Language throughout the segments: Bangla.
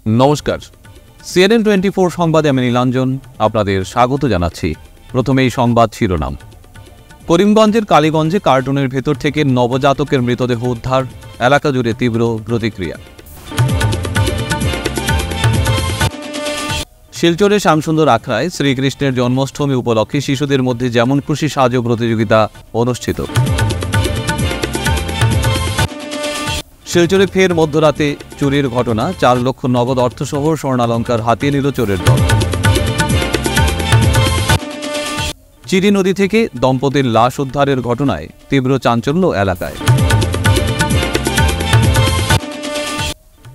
নমস্কার, CNN24 সংবাদে আমি নীলাঞ্জন আপনাদের স্বাগত জানাচ্ছি। প্রথমেই সংবাদ শিরোনাম। করিমগঞ্জের কালীগঞ্জে কার্টুনের ভেতর থেকে নবজাতকের মৃতদেহ উদ্ধার, এলাকা জুড়ে তীব্র প্রতিক্রিয়া। শিলচরে শ্যামসুন্দর আখড়ায় শ্রীকৃষ্ণের জন্মাষ্টমী উপলক্ষে শিশুদের মধ্যে যেমন খুশি সাজো প্রতিযোগিতা অনুষ্ঠিত। শিলচরে ফের মধ্যরাতে চুরির ঘটনা, 4 লক্ষ নগদ অর্থসহ স্বর্ণালঙ্কার হাতিয়ে নিল চোরের দল। চিরি নদী থেকে দম্পতির লাশ উদ্ধারের ঘটনায় তীব্র চাঞ্চল্য এলাকায়।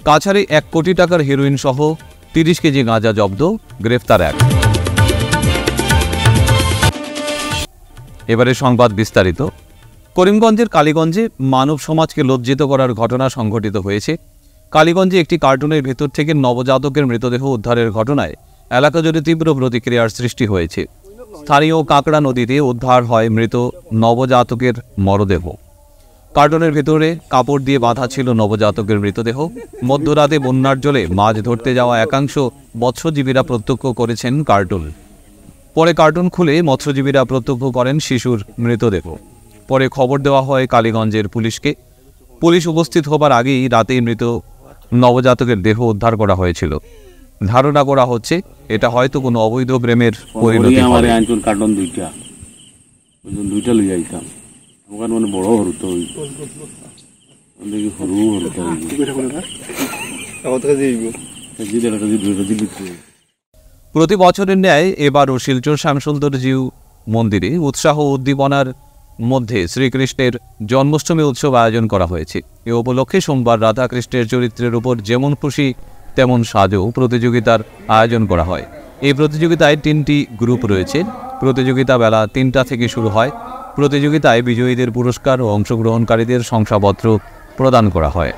কাছাড়ে 1 কোটি টাকার হেরোইন সহ 30 কেজি গাঁজা জব্দ, গ্রেফতার 1। এবারে সংবাদ বিস্তারিত। করিমগঞ্জের কালীগঞ্জে মানব সমাজকে লজ্জিত করার ঘটনা সংঘটিত হয়েছে। কালীগঞ্জে একটি কার্টুনের ভেতর থেকে নবজাতকের মৃতদেহ উদ্ধারের ঘটনায় এলাকা জুড়ে তীব্র প্রতিক্রিয়ার সৃষ্টি হয়েছে। স্থানীয় কাঁকড়া নদীতে উদ্ধার হয় মৃত নবজাতকের মরদেহ। কার্টুনের ভেতরে কাপড় দিয়ে বাঁধা ছিল নবজাতকের মৃতদেহ। মধ্যরাতে বন্যার জলে মাছ ধরতে যাওয়া একাংশ মৎস্যজীবীরা প্রত্যক্ষ করেছেন কার্টুন। পরে কার্টুন খুলে মৎস্যজীবীরা প্রত্যক্ষ করেন শিশুর মৃতদেহ। পরে খবর দেওয়া হয় কালীগঞ্জের পুলিশকে। পুলিশ উপস্থিত হবার আগেই রাতে মৃত নবজাতকের দেহ উদ্ধার করা হয়েছিল। ধারণা করা হচ্ছে এটা হয়তো কোনো অবৈধ প্রেমের পরিণতি হবে। কার্টুন দুইটা লই আইতাম, আমার মানে বড় হরু তো প্রতি বছরের ন্যায় এবারও শিলচর শ্যামসুন্দর জিউ মন্দিরে উৎসাহ উদ্দীপনার মধ্যে শ্রীকৃষ্ণের জন্মাষ্টমী উৎসব আয়োজন করা হয়েছে। এ উপলক্ষে সোমবার রাধাকৃষ্ণের চরিত্রের উপর যেমন খুশি তেমন সাজো প্রতিযোগিতার আয়োজন করা হয়। এই প্রতিযোগিতায় 3টি গ্রুপ রয়েছে। প্রতিযোগিতা বেলা 3টা থেকে শুরু হয়। প্রতিযোগিতায় বিজয়ীদের পুরস্কার ও অংশগ্রহণকারীদের শংসাপত্র প্রদান করা হয়।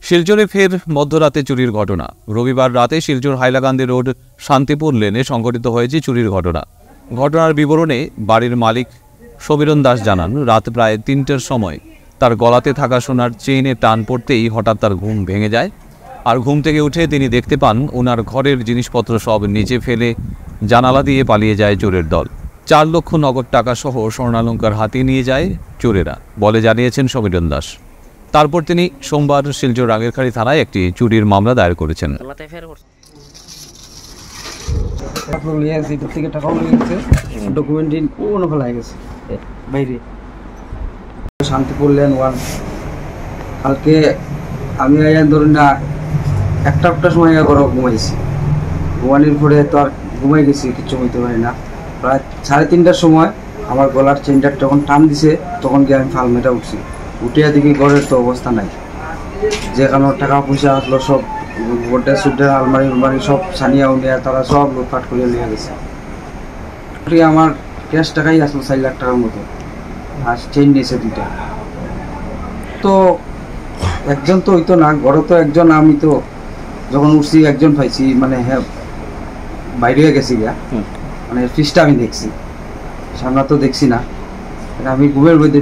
শিলচরে ফের মধ্যরাতে চুরির ঘটনা। রবিবার রাতে শিলচর হাইলাকান্দি রোড শান্তিপুর লেনে সংঘটিত হয়েছে চুরির ঘটনা। ঘটনার বিবরণে বাড়ির মালিক সমীরণ দাস জানান, রাত প্রায় 3টের সময় তার গলাতে থাকা সোনার চেইনে টান পড়তেই হঠাৎ তার ঘুম ভেঙে যায়। আর ঘুম থেকে উঠে তিনি দেখতে পান ওনার ঘরের জিনিসপত্র সব নিচে ফেলে জানালা দিয়ে পালিয়ে যায় চোরের দল। 4 লক্ষ নগদ টাকা সহ স্বর্ণালঙ্কার হাতিয়ে নিয়ে যায় চোরেরা বলে জানিয়েছেন সমীরণ দাস। তারপর তিনি সোমবার শিলচর রাঙ্গিরখাড়ি থানায় একটি চুরির মামলা দায়ের করেছেন। শান্তিপুর লেন 1 কালকে আমি ধরুন না 1টার সময় ঘরে ঘুমাইছি। ঘুমানোর পরে তো আর ঘুমাই গেছি, কিছু হইতে পারি না। প্রায় 3:30টার সময় আমার গলার চেনটা যখন টান দিছে তখন গিয়ে আমি ফালমেটা উঠছি। উঠিয়া দেখি ঘরের তো অবস্থা নাই, যেখানে টাকা পয়সা আসলো সব গোড্ডা সুড্ডা আলমারি সব ছানিয়া উনিয়া তারা সব লুটপাট করে নিয়ে গেছে। আমার ক্যাশ টাকাই আসলো 4 লাখ টাকার মতো, আর চেইন নিয়েছে 2টা। তো একজন তো হইতো না, ঘরে তো একজন, আমি তো যখন উঠছি একজন পাইছি, মানে হ্যাঁ বাইরে গেছি গিয়া, মানে ফিসটা আমি দেখছি, সামনা তো দেখছি না। আমি ঘুমের মধ্যে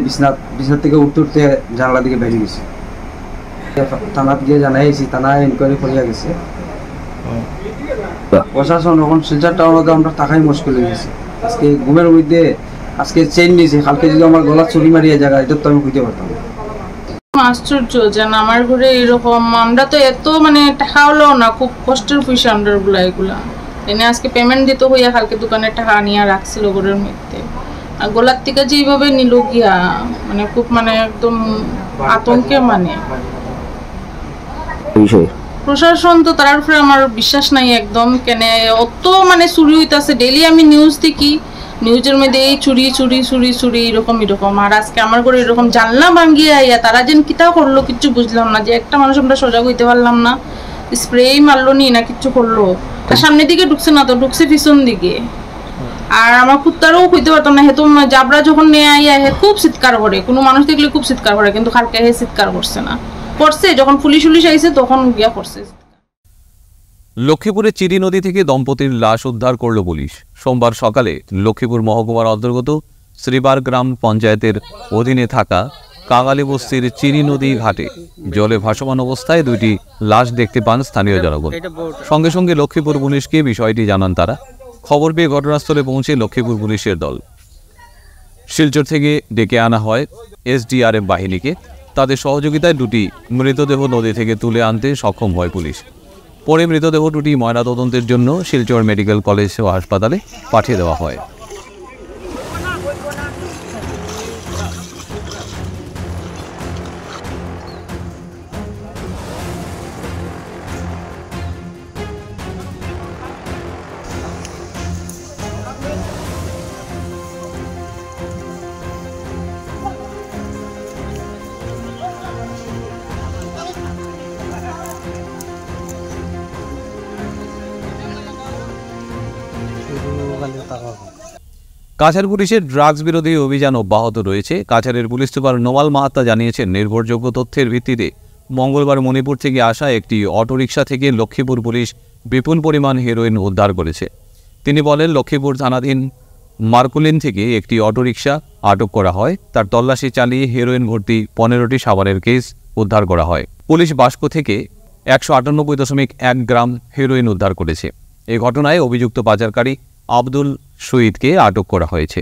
বিছনা থেকে উঠতে উঠতে জানলা দিকে বেরিয়ে গেছি। থানাত গিয়ে জানাইছি, থানায় ইনকোয়ারি করিয়া গেছে। প্রশাসন এখন শিলচর টাউনতে আমরা থাকাই মুশকিল হয়ে গেছে। আজকে ঘুমের মধ্যে আজকে চেন নিয়েছে, কালকে যদি আমার গলা চুরি মারিয়া জায়গা এটা তো আমি বুঝতে পারতাম। আশ্চর্য যেন আমার ঘরে এরকম, আমরা তো এত মানে টাকা হলো না, খুব কষ্টের পয়সা আমরা এগুলা এনে আজকে পেমেন্ট দিতে হইয়া কালকে দোকানে টাকা নিয়ে রাখছিল ঘরের মধ্যে, আর গোলার থেকে যে এইভাবে নিল গিয়া মানে খুব মানে একদম আতঙ্কে মানে প্রশাসন তো তার উপরে আমার বিশ্বাস নাই একদম। কেন অত মানে চুরি হইতাছে ডেইলি, আমি নিউজ দেখি, নিউজের মধ্যে এই চুরি চুরি চুরি চুরি এরকম এরকম, আর আজকে আমার ঘরে এরকম জানলা ভাঙ্গিয়া আইয়া তারা যেন কিতা করলো কিচ্ছু বুঝলাম না। যে একটা মানুষ আমরা সজাগ হইতে পারলাম না, স্প্রে মারলো নি না কিচ্ছু করলো, সামনের দিকে ঢুকছে না তো ঢুকছে পিছন দিকে। আর আমার কুত্তারও হইতে পারতাম না, হেতু জাবরা যখন নিয়ে আইয়া হে খুব চিৎকার করে, কোনো মানুষ দেখলে খুব চিৎকার করে, কিন্তু কালকে হে চিৎকার করছে না, করছে যখন পুলিশ আইছে তখন গিয়া করছে। লক্ষ্মীপুরে চিরি নদী থেকে দম্পতির লাশ উদ্ধার করল পুলিশ। সোমবার সকালে লক্ষ্মীপুর মহকুমার অন্তর্গত শ্রীবার গ্রাম পঞ্চায়েতের অধীনে থাকা কাঙালি বস্তির চিরি নদী ঘাটে জলে ভাসমান অবস্থায় দুইটি লাশ দেখতে পান স্থানীয় জনগণ। সঙ্গে সঙ্গে লক্ষ্মীপুর পুলিশকে বিষয়টি জানান তারা। খবর পেয়ে ঘটনাস্থলে পৌঁছে লক্ষ্মীপুর পুলিশের দল। শিলচর থেকে ডেকে আনা হয় এসডিআরএফ বাহিনীকে। তাদের সহযোগিতায় দুটি মৃতদেহ নদী থেকে তুলে আনতে সক্ষম হয় পুলিশ। পরে মৃতদেহ দুটি ময়নাতদন্তের জন্য শিলচর মেডিকেল কলেজ ও হাসপাতালে পাঠিয়ে দেওয়া হয়। কাছাড় পুলিশের ড্রাগস বিরোধী অভিযান অব্যাহত রয়েছে। কাছাড়ের পুলিশ সুপার নোমাল মাহাত্তা জানিয়েছেন, নির্ভরযোগ্য তথ্যের ভিত্তিতে মঙ্গলবার মণিপুর থেকে আসা একটি অটোরিকশা থেকে লক্ষ্মীপুর পুলিশ বিপুল পরিমাণ হেরোইন উদ্ধার করেছে। তিনি বলেন, লক্ষ্মীপুর থানাধীন মার্কুলিন থেকে একটি অটোরিকশা আটক করা হয়। তার তল্লাশি চালিয়ে হেরোইন ভর্তি 15টি সাবানের কেস উদ্ধার করা হয়। পুলিশ বাস্কো থেকে 198.1 গ্রাম হেরোইন উদ্ধার করেছে। এই ঘটনায় অভিযুক্ত পাচারকারী আব্দুল শহীদকে আটক করা হয়েছে।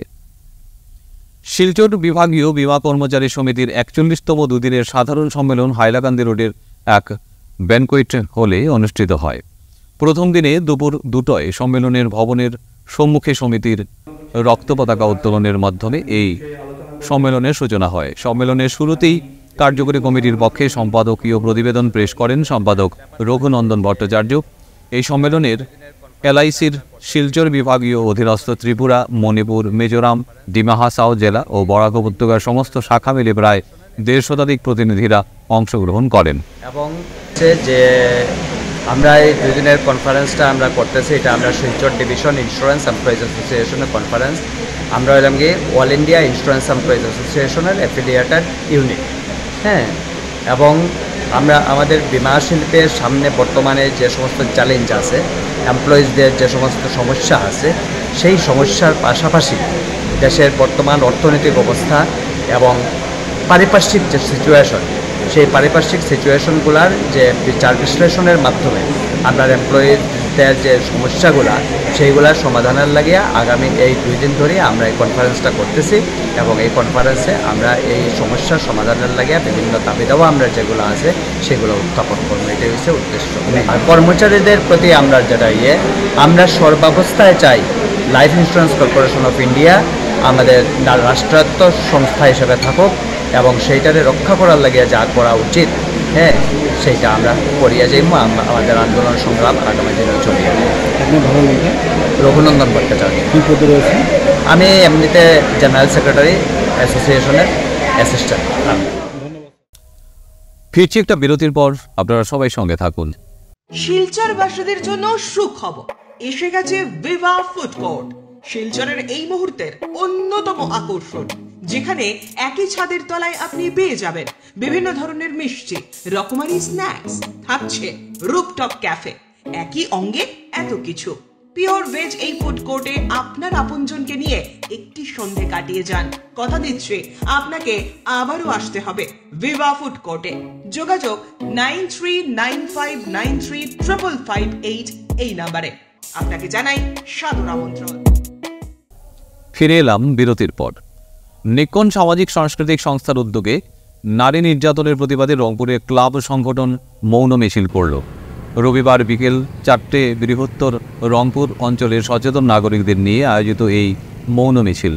শিলচর বিভাগীয় বীমা কর্মচারী সমিতির 41তম দুদিনের সাধারণ সম্মেলন হাইলাকান্দি রোডের এক ব্যানকোয়েট হলে অনুষ্ঠিত হয়। প্রথম দিনে দুপুর 2টায় সম্মেলনের ভবনের সম্মুখে সমিতির রক্ত পতাকা উত্তোলনের মাধ্যমে এই সম্মেলনের সূচনা হয়। সম্মেলনের শুরুতেই কার্যকরী কমিটির পক্ষে সম্পাদকীয় প্রতিবেদন পেশ করেন সম্পাদক রঘুনন্দন ভট্টাচার্য। এই সম্মেলনের এলআইসির শিলচর বিভাগীয় অধীনস্থ ত্রিপুরা, মণিপুর, মিজোরাম, ডিমা হাসাও জেলা ও বরাক উপত্যকার সমস্ত শাখা মিলে প্রায় 150 শতাধিক প্রতিনিধিরা অংশগ্রহণ করেন। এবং যে আমরা এই দুদিনের কনফারেন্সটা আমরা করতেছি, এটা আমরা শিলচর ডিভিশন ইন্স্যুরেন্স এমপ্লয়িজ অ্যাসোসিয়েশনের কনফারেন্স। আমরা হলাম গিয়ে অল ইন্ডিয়া ইন্স্যুরেন্স এমপ্লয়িজ অ্যাসোসিয়েশনের অ্যাফিলিয়েটেড ইউনিট। হ্যাঁ, এবং আমরা আমাদের বীমা শিল্পের সামনে বর্তমানে যে সমস্ত চ্যালেঞ্জ আছে, এমপ্লয়িজদের যে সমস্ত সমস্যা আছে, সেই সমস্যার পাশাপাশি দেশের বর্তমান অর্থনৈতিক অবস্থা এবং পারিপার্শ্বিক যে সিচুয়েশন, সেই পারিপার্শ্বিক সিচুয়েশনগুলোর যে বিচার বিশ্লেষণের মাধ্যমে আমরা এমপ্লয়িজদের যে সমস্যাগুলো, সেইগুলোর সমাধানের লাগিয়ে আগামী এই 2 দিন ধরে আমরা এই কনফারেন্সটা করতেছি। এবং এই কনফারেন্সে আমরা এই সমস্যার সমাধানের লাগিয়ে বিভিন্ন দাবি দাওয়া আমরা যেগুলো আছে সেগুলো উত্থাপন করবো, এটাই হচ্ছে উদ্দেশ্য। আর কর্মচারীদের প্রতি আমরা যেটা আমরা সর্বাবস্থায় চাই life insurance corporation of India আমাদের রাষ্ট্রায়ত্ত সংস্থা হিসেবে থাকুক এবং সেইটারে রক্ষা করার লাগিয়ে যা করা উচিত, হ্যাঁ, সেইটা আমরা করিয়া যাইব। আমাদের আন্দোলন সংগ্রাম আগামী দিনে চলিয়ে যাবে। রঘুনন্দন ভট্টাচার্য। কী পদে রয়েছে? আমি এমনিতে জেনারেল সেক্রেটারি অ্যাসোসিয়েশনের অ্যাসিস্ট্যান্ট। ফিরছি একটা বিরতির পর, আপনারা সবাই সঙ্গে থাকুন। শিলচরবাসীদের জন্য সুখবর, এসে গেছে ভিভা ফুড কোর্ট, শিলচরের এই মুহূর্তের অন্যতম আকর্ষণ, যেখানে একই ছাদের তলায় আপনি পেয়ে যাবেন বিভিন্ন ধরনের মিষ্টি, রকমারি স্ন্যাক্স, থাকছে রুফটপ ক্যাফে, একই অঙ্গে এত কিছু। পিওর ভেজ এই ফুড কোর্টে আপনার আপনজনকে নিয়ে একটি সন্ধে কাটিয়ে যান। কথা দিচ্ছি আপনাকে আবারও আসতে হবে ভিভা ফুড কোর্টে। যোগাযোগ 9395935558 এই নাম্বারে। আপনাকে জানাই সাদর আমন্ত্রণ। ফিরে এলাম বিরতির পর। নিক্কন সামাজিক সাংস্কৃতিক সংস্থার উদ্যোগে নারী নির্যাতনের প্রতিবাদে রংপুরে ক্লাব সংগঠন মৌন মিছিল করল। রবিবার বিকেল 4টে বৃহত্তর রংপুর অঞ্চলের সচেতন নাগরিকদের নিয়ে আয়োজিত এই মৌন মিছিল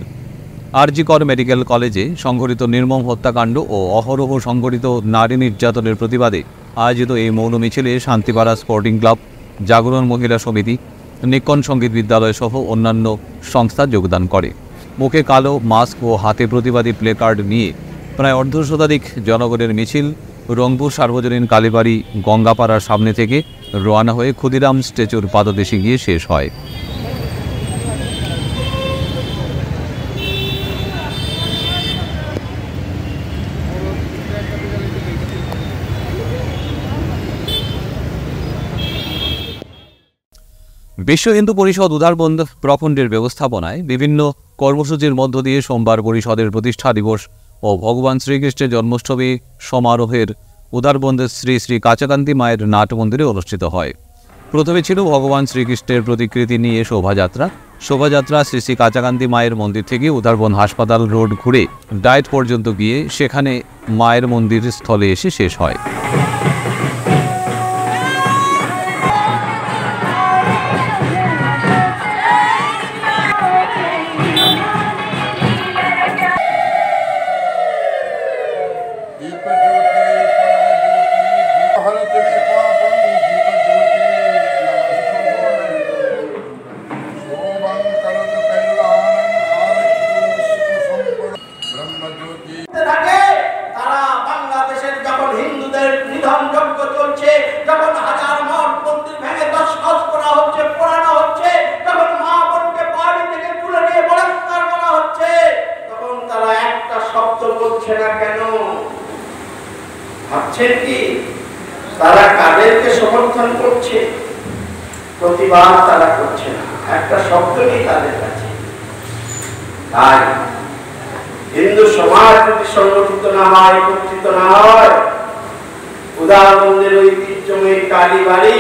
আরজি কর মেডিকেল কলেজে সংঘটিত নির্মম হত্যাকাণ্ড ও অহরহ সংঘটিত নারী নির্যাতনের প্রতিবাদে আয়োজিত এই মৌন মিছিলে শান্তিপাড়া স্পোর্টিং ক্লাব, জাগরণ মহিলা সমিতি, নিক্কন সঙ্গীত বিদ্যালয় সহ অন্যান্য সংস্থা যোগদান করে। মুখে কালো মাস্ক ও হাতে প্রতিবাদী প্লেকার্ড নিয়ে প্রায় অর্ধশতাধিক জনগণের মিছিল রংপুর সার্বজনীন কালীবাড়ি গঙ্গাপাড়ার সামনে থেকে রওনা হয়ে ক্ষুদিরাম স্ট্যাচুর পাদদেশে গিয়ে শেষ হয়। বিশ্ব হিন্দু পরিষদ উদারবন্দ প্রখণ্ডের ব্যবস্থাপনায় বিভিন্ন কর্মসূচির মধ্য দিয়ে সোমবার পরিষদের প্রতিষ্ঠা দিবস ও ভগবান শ্রীকৃষ্ণের জন্মাষ্টমী সমারোহের উদারবন্দের শ্রী শ্রী কাচাকান্তি মায়ের নাট মন্দিরে অনুষ্ঠিত হয়। প্রথমে ছিল ভগবান শ্রীকৃষ্ণের প্রতিকৃতি নিয়ে শোভাযাত্রা। শোভাযাত্রা শ্রী শ্রী কাচাকান্তি মায়ের মন্দির থেকে উদারবন হাসপাতাল রোড ঘুরে ডায়েট পর্যন্ত গিয়ে সেখানে মায়ের মন্দির স্থলে এসে শেষ হয়। তারা কাদেরকে সমর্থন করছে? প্রতিবাদ তারা করছে না, একটা শব্দ নেই তাদের কাছে। তাই হিন্দু সমাজ যদি সংগঠিত না হয়, একত্রিত না হয়, উদারবন্দের ঐতিহ্যময়ী কালীবাড়ি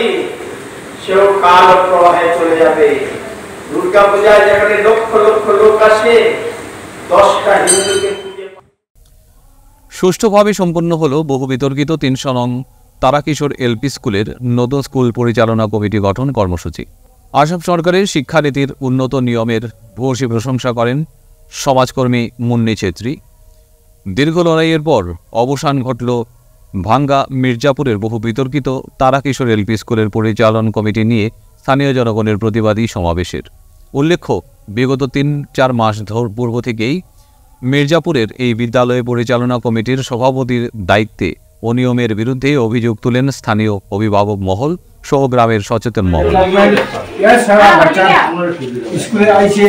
সেও কাল প্রবাহে চলে যাবে। দুর্গা পূজায় যেখানে লক্ষ লক্ষ লোক আসে, 10টা হিন্দুকে সুষ্ঠুভাবে সম্পন্ন হল বহু বিতর্কিত 300 নং তারাকিশোর এলপি স্কুলের নতুন স্কুল পরিচালনা কমিটি গঠন কর্মসূচি। আসাম সরকারের শিক্ষানীতির উন্নত নিয়মের ভূয়সী প্রশংসা করেন সমাজকর্মী মুন্নি ছেত্রী। দীর্ঘ লড়াইয়ের পর অবসান ঘটল ভাঙ্গা মির্জাপুরের বহু বিতর্কিত তারাকিশোর এলপি স্কুলের পরিচালন কমিটি নিয়ে স্থানীয় জনগণের প্রতিবাদী সমাবেশের। উল্লেখ্য, বিগত 3-4 মাস পূর্ব থেকেই মির্জাপুরের এই বিদ্যালয় পরিচালনা কমিটির সভাপতির দায়িত্বে অনিয়মের বিরুদ্ধে অভিযোগ তুলেন স্থানীয় অভিভাবক মহল সহ গ্রামের সচেতন মহল। স্কুলে আইছে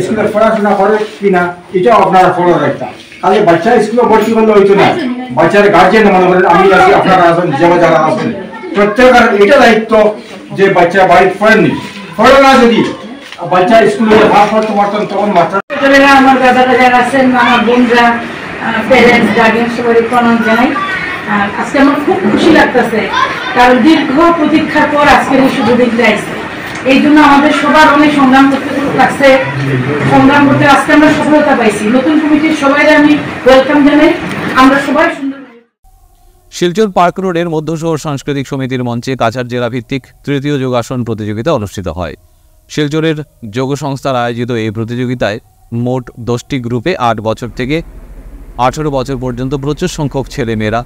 স্কুলে পড়াশোনা করে কিনা এটাও আপনারা ফলো রাখতাম। তাহলে বাচ্চা স্কুলে ভর্তি করলে হইতো না, বাচ্চার গার্জেন মনে করেন আমি আছি, আপনারা আছেন, যারা আছেন, প্রত্যেকের এটা দায়িত্ব যে বাচ্চা বাড়িতে পড়েননি, পড়ে না যদি বাচ্চা স্কুলে ভাগ করতে পারতেন তখন মাত্রা। আমার দাদারা যারা আছেন, আমার বোনরা, প্যারেন্টস, গার্ডিয়ান সবাই প্রণাম জানাই। আর আজকে আমার খুব খুশি লাগতেছে, কারণ দীর্ঘ প্রতীক্ষার পর আজকের এই শুভ দিনটা আসছে। এই জন্য আমাদের সবার অনেক সংগ্রাম করতে লাগছে, সংগ্রাম করতে আজকে আমরা সফলতা পাইছি। নতুন কমিটির সবাই আমি ওয়েলকাম জানাই। আমরা সবাই সুন্দর। শিলচর পার্ক রোডের মধ্যশহর সাংস্কৃতিক সমিতির মঞ্চে কাছাড় জেলা ভিত্তিক তৃতীয় যোগাসন প্রতিযোগিতা অনুষ্ঠিত হয়। শিলচরের যোগ সংস্থার আয়োজিত এই প্রতিযোগিতায় মোট 10টি গ্রুপে 8 বছর থেকে 18 বছর পর্যন্ত প্রচুর সংখ্যক ছেলেমেয়েরা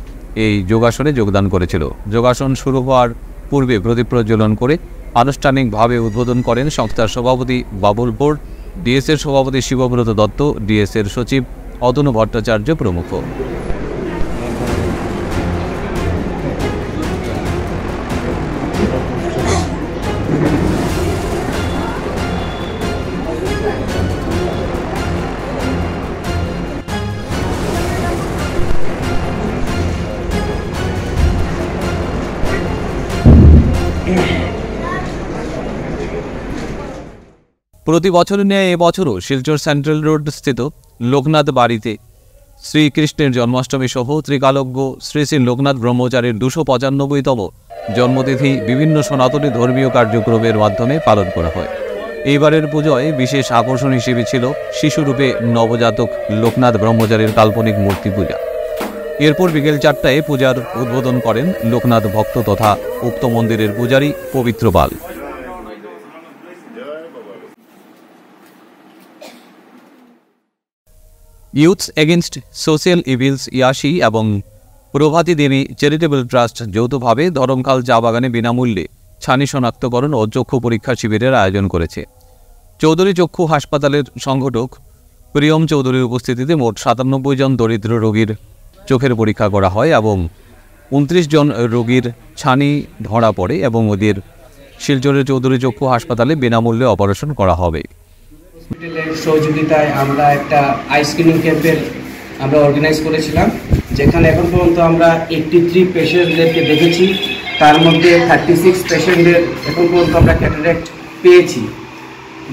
এই যোগাসনে যোগদান করেছিল। যোগাসন শুরু হওয়ার পূর্বে প্রদীপ প্রজ্বলন করে আনুষ্ঠানিকভাবে উদ্বোধন করেন সংস্থার সভাপতি বাবুল বোর্ড, ডিএসএর সভাপতি শিবব্রত দত্ত, ডিএসএর সচিব অতনু ভট্টাচার্য প্রমুখ। প্রতি বছরের ন্যায় এবছরও শিলচর সেন্ট্রাল রোড স্থিত লোকনাথ বাড়িতে শ্রীকৃষ্ণের জন্মাষ্টমী সহ ত্রিকালজ্ঞ শ্রী শ্রী লোকনাথ ব্রহ্মচারীর 295তম জন্মতিথি বিভিন্ন সনাতনী ধর্মীয় কার্যক্রমের মাধ্যমে পালন করা হয়। এইবারের পুজোয় বিশেষ আকর্ষণ হিসেবে ছিল শিশুরূপে নবজাতক লোকনাথ ব্রহ্মচারীর কাল্পনিক মূর্তি পূজা। এরপর বিকেল 4টায় পূজার উদ্বোধন করেন লোকনাথ ভক্ত তথা উক্ত মন্দিরের পূজারী পবিত্র পাল। ইউথস এগেনস্ট সোশ্যাল ইভিলস ইয়াশি এবং প্রভাতী দেবী চ্যারিটেবল ট্রাস্ট যৌথভাবে ধরমখাল চা বাগানে বিনামূল্যে ছানি শনাক্তকরণ ও চক্ষু পরীক্ষা শিবিরের আয়োজন করেছে। চৌধুরী চক্ষু হাসপাতালের সংগঠক প্রিয়ম চৌধুরীর উপস্থিতিতে মোট 97 জন দরিদ্র রোগীর চোখের পরীক্ষা করা হয় এবং 29 জন রোগীর ছানি ধরা পড়ে এবং ওদের শিলচরের চৌধুরী চক্ষু হাসপাতালে বিনামূল্যে অপারেশন করা হবে। হসপিটালের সহযোগিতায় আমরা একটা আই স্ক্রিনিং ক্যাম্পের আমরা অর্গানাইজ করেছিলাম, যেখানে এখন পর্যন্ত আমরা 83 পেশেন্টদেরকে দেখেছি। তার মধ্যে 36 পেশেন্টদের এখন পর্যন্ত আমরা ক্যাটারাক্ট পেয়েছি,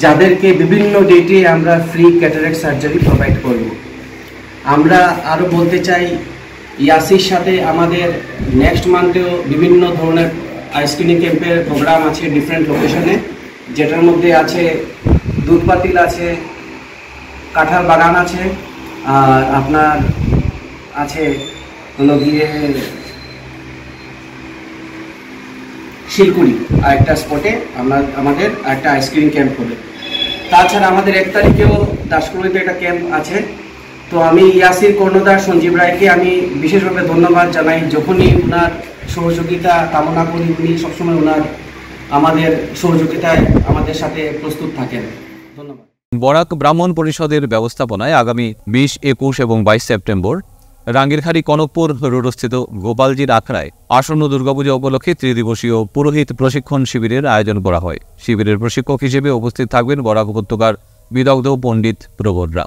যাদেরকে বিভিন্ন ডেটে আমরা ফ্রি ক্যাটারাক্ট সার্জারি প্রোভাইড করব। আমরা আরও বলতে চাই, ইয়াসির সাথে আমাদের নেক্সট মান্থেও বিভিন্ন ধরনের আই স্ক্রিনিং ক্যাম্পের প্রোগ্রাম আছে ডিফারেন্ট লোকেশনে, যেটার মধ্যে আছে দুধপাতিল আছে, কাঁঠাল বাগান আছে, আর আপনার আছে হলো গিয়ে শিলকুড়ি আর একটা স্পটে আমাদের একটা আইসক্রিম ক্যাম্প হবে। তাছাড়া আমাদের 1 তারিখেও দাসকুড়িতে একটা ক্যাম্প আছে। তো আমি ইয়াসির কর্ণধার সঞ্জীব রায়কে আমি বিশেষভাবে ধন্যবাদ জানাই। যখনই ওনার সহযোগিতা কামনা করি, উনি সবসময় ওনার আমাদের সহযোগিতায় আমাদের সাথে প্রস্তুত থাকেন। ধন্যবাদ। বরাক ব্রাহ্মণ পরিষদের ব্যবস্থাপনায় আগামী 20, 21 এবং 22 সেপ্টেম্বর রাঙ্গিরখাড়ি কনকপুর রোডস্থিত গোপালজির আখড়ায় আসন্ন দুর্গাপূজা উপলক্ষে ত্রিদিবসীয় পুরোহিত প্রশিক্ষণ শিবিরের আয়োজন করা হয়। শিবিরের প্রশিক্ষক হিসেবে উপস্থিত থাকবেন বরাক উপত্যকার বিদগ্ধ পণ্ডিত প্রবররা।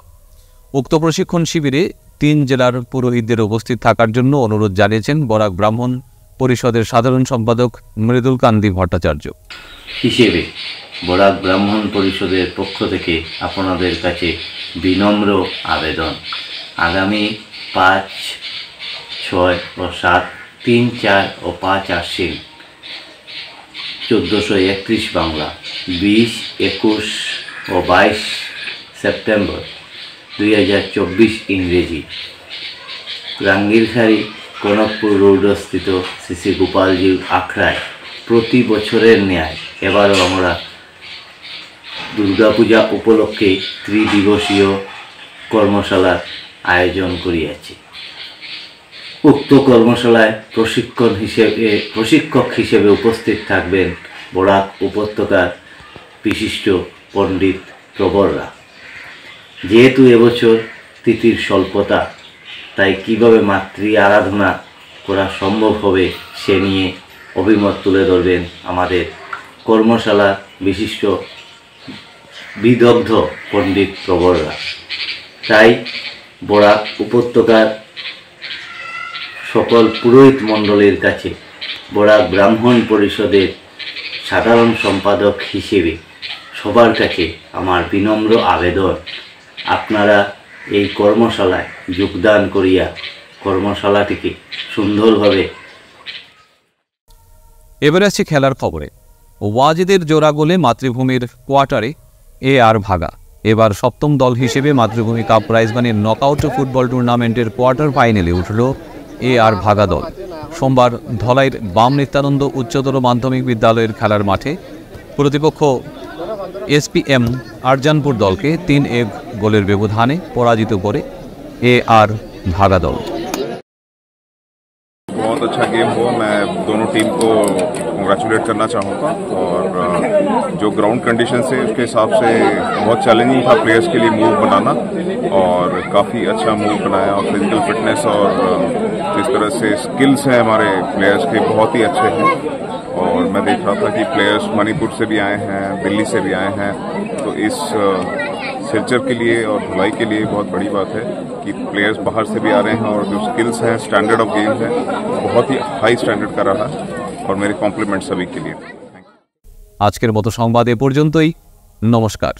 উক্ত প্রশিক্ষণ শিবিরে 3 জেলার পুরোহিতদের উপস্থিত থাকার জন্য অনুরোধ জানিয়েছেন বরাক ব্রাহ্মণ পরিষদের সাধারণ সম্পাদক মৃদুল কান্তি ভট্টাচার্য। হিসেবে বরাক ব্রাহ্মণ পরিষদের পক্ষ থেকে আপনাদের কাছে বিনম্র আবেদন, আগামী 5, 6 ও 7, 3, 4 ও 5 আশ্বিন 1431 বাংলা, 20, 21 ও 22 সেপ্টেম্বর 2024 ইংরেজি রাঙ্গিরখাড়ি কনকপুর রোডস্থিত শ্রী শ্রী গোপালজির আখড়ায় প্রতি বছরের ন্যায় এবারও আমরা দুর্গাপূজা উপলক্ষে ত্রিদিবসীয় কর্মশালার আয়োজন করিয়াছি। উক্ত কর্মশালায় প্রশিক্ষক হিসেবে উপস্থিত থাকবেন বরাক উপত্যকার বিশিষ্ট পণ্ডিত প্রবররা। যেহেতু এবছর তিথির স্বল্পতা, তাই কিভাবে মাতৃ আরাধনা করা সম্ভব হবে সে নিয়ে অভিমত তুলে ধরবেন আমাদের কর্মশালা বিশিষ্ট বিদগ্ধ পণ্ডিত প্রবররা। তাই বরাক উপত্যকার সকল পুরোহিত মণ্ডলীর কাছে বরাক ব্রাহ্মণ পরিষদের সাধারণ সম্পাদক হিসেবে সবার কাছে আমার বিনম্র আবেদন, আপনারা এই কর্মশালায় যোগদান করিয়া কর্মশালাটিকে সুন্দরভাবে। এবারে আসছে খেলার খবরে। ওয়াজিদের জোড়া গোলে মাতৃভূমির কোয়ার্টারে AR ভাগা। এবার 7ম দল হিসেবে মাতৃভূমি cup prize money knockout football টুর্নামেন্টের কোয়ার্টার ফাইনালে উঠল AR ভাগা দল। সোমবার ধলাইয়ের বাম নিত্যানন্দ উচ্চতর মাধ্যমিক বিদ্যালয়ের খেলার মাঠে প্রতিপক্ষ SPM আরজানপুর দলকে 3-1 গোলের ব্যবধানে পরাজিত করে AR ভাগা দল। बहुत अच्छा गेम हुआ। मैं दोनों टीम को कंग्रेचुलेट करना चाहूँगा और जो ग्राउंड कंडीशन से उसके हिसाब से बहुत चैलेंजिंग था प्लेयर्स के लिए मूव बनाना, और काफ़ी अच्छा मूव बनाया, और फिजिकल फिटनेस और जिस तरह से स्किल्स हैं हमारे प्लेयर्स के बहुत ही अच्छे हैं। और मैं देख रहा था कि प्लेयर्स मणिपुर से भी आए हैं, दिल्ली से भी आए हैं, तो इस सिलचर के लिए और धुलाई के लिए बहुत बड़ी बात है कि प्लेयर्स बाहर से भी आ रहे हैं, और जो स्किल्स हैं, स्टैंडर्ड ऑफ गेम्स है बहुत ही हाई स्टैंडर्ड का रहा, और मेरे कॉम्प्लीमेंट सभी के लिए। আজকের মতো সংবাদ এ পর্যন্তই। নমস্কার।